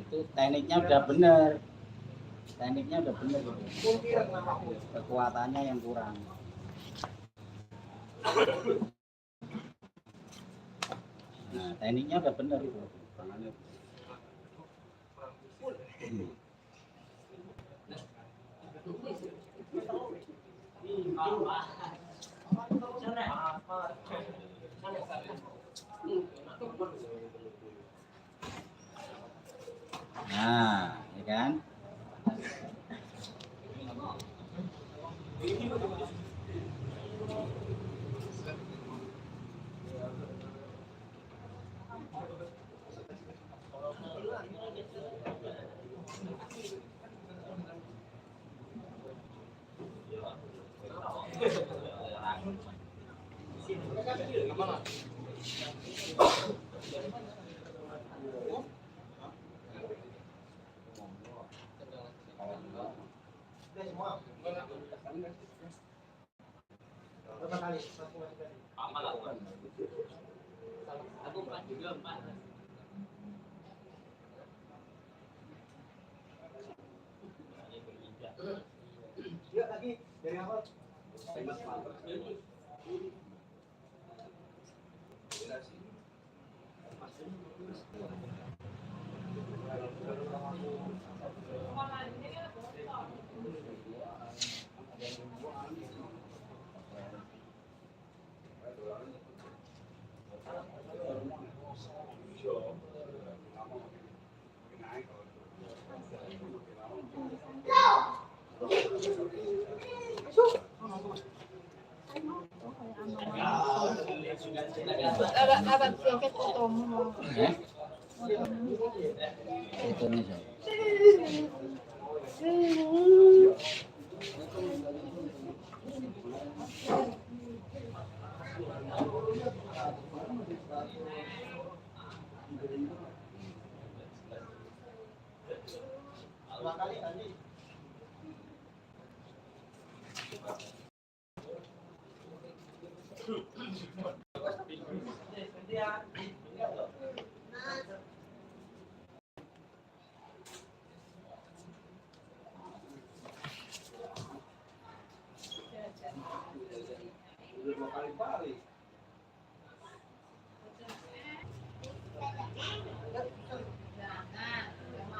Itu tekniknya udah bener, kekuatannya yang kurang. Nah, tekniknya udah bener itu. Nah, ya kan? Agak sedikit potong. Itu nih.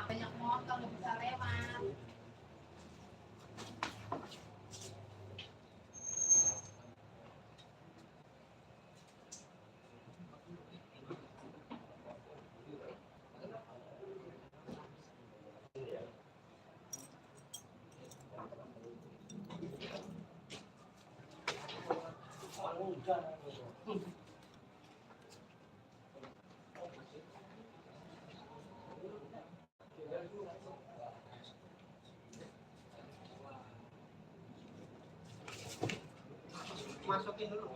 Banyak motor nggak bisa lewat. Masukin dulu.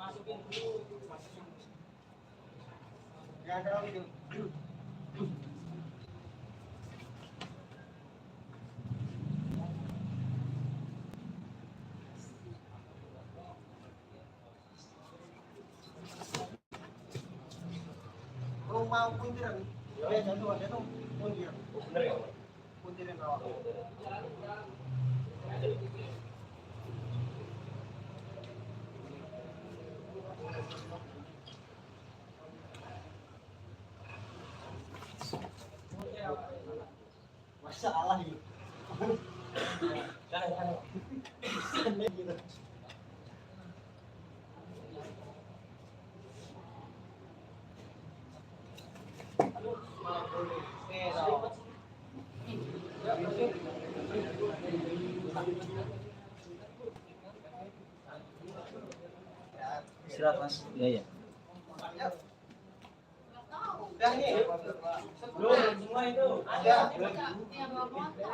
Ya, ada lagi. Mau puntiran. Ya, jatuh puntiran. Bener ya? Puntiran awak. Salah gitu. Gitu. Istirahat mas. Iya ya. Udah nih. Belum semua itu. Ada. Yang mau motor.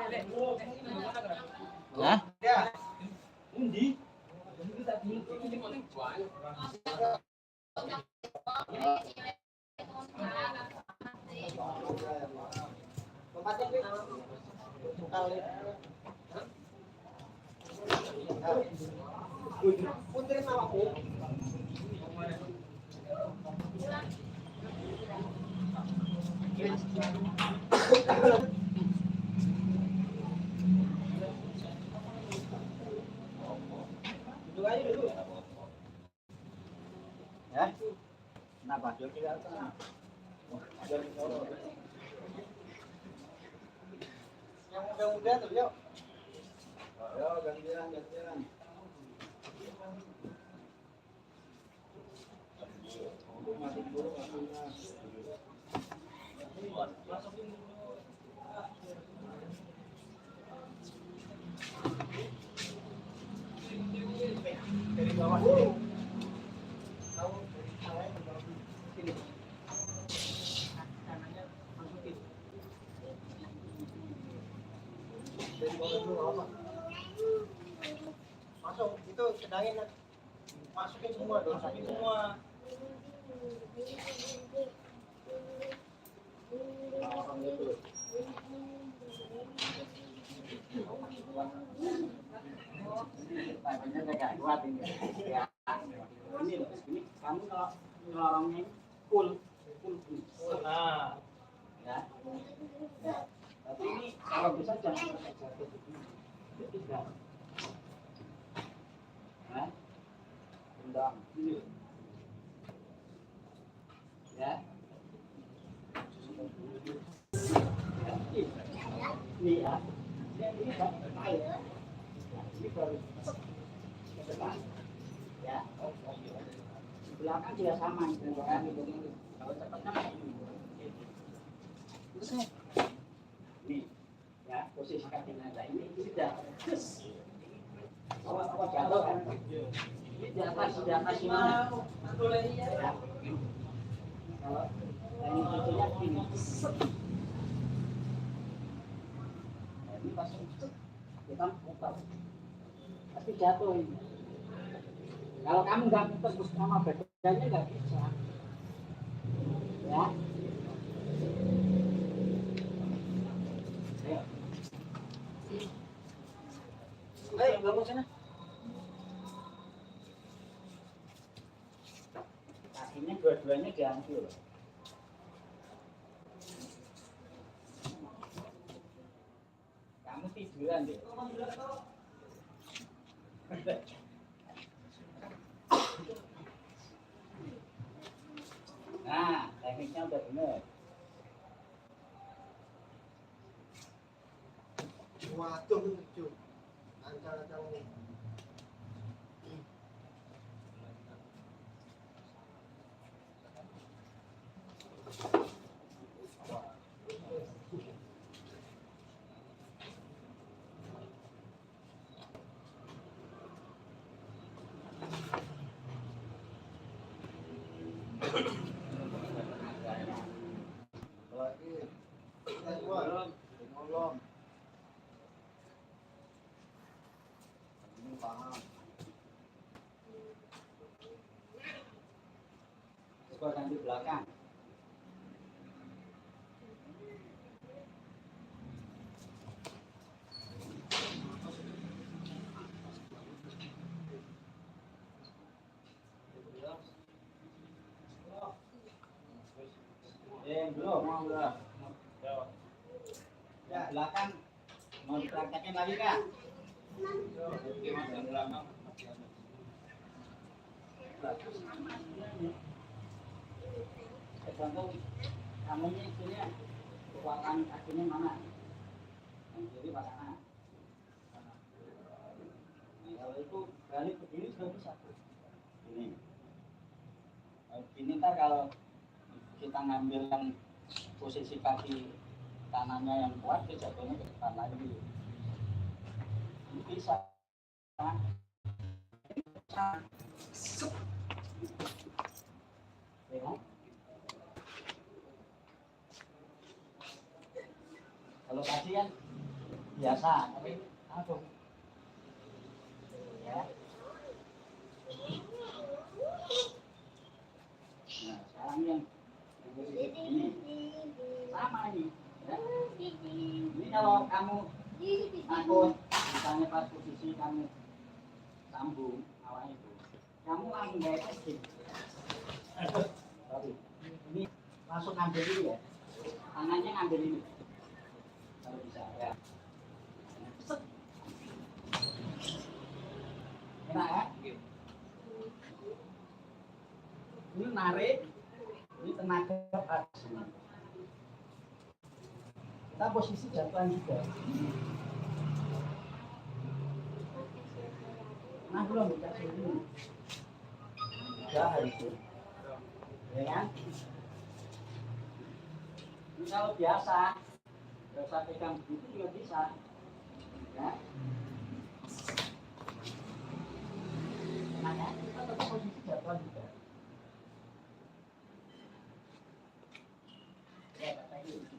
Hah? Ya. Undi. Tempatnya Pi. Kali. Punterin awakku. Duduk aja dulu. Ya? Kenapa? Yang muda-muda tuh, yuk. Ayo gantian, gantian. Dari bawah. Tahu dari tangannya ke bawah. Sini. Kanannya masukin. Dari bawah dulu apa? Masuk, itu sedangin. Masukin semua dong, masukin semua. Ini loh, ini kamu kalau nyelorongnya full full. Nah, Ya. Tapi ini kalau bisa jangan pakai jaket begini. Jadi enggak. Nah, undang ini. Ya. Ini ya. Ini baik. Ini baru. Ke depan. Ya. Belakang juga sama itu kan. Kalau cepatnya ini. Terus nih, ya posisi kakinya ini sudah. Apa jatuh kan? Ini di atas ini. Ya. Kalau ini cucunya gini. Nah, ini pas kita putar. Pasti jatuh ini. Kalau kamu nggak putar terus sama badannya nggak bisa. Ya. Hei, bangun sana. Kakinya dua-duanya diambil. Kamu tiduran deh. Nah, tekniknya udah bener. Waduh, lucu. Ancang-ancang nih. Lagi. Belum. Ini paham. Coba di belakang. Belum, udah. Ya, belakang mau dipraktekin lagi kak? Tergantung kamunya itunya kekuatan kakinya mana. pasangan. Kalau itu balik berdiri juga bisa. Ini. Ini ntar kalau kita ngambil yang posisi kaki kanannya yang kuat, dia jatuhnya ke depan lagi. Ini bisa. Ya. Kalau tadi kan biasa, tapi langsung. Ya. Nah, sekarang yang ini sama ini. Ya. Ini kalau kamu takut, misalnya pas posisi kamu sambung awal itu, kamu langsung gak efektif. Sorry. Ini langsung ambil ini ya, tangannya ngambil ini. Kalau bisa ya. Set. Enak ya? Ini narik, ini tenaga pas. Kita posisi jatuhan juga. Nah belum dikasih ini. Udah itu. Ya kan? Ini kalau biasa, kalau saya pegang begitu juga bisa. Ya. Nah, kita tetap posisi jatuhan juga. Ya, kata ini.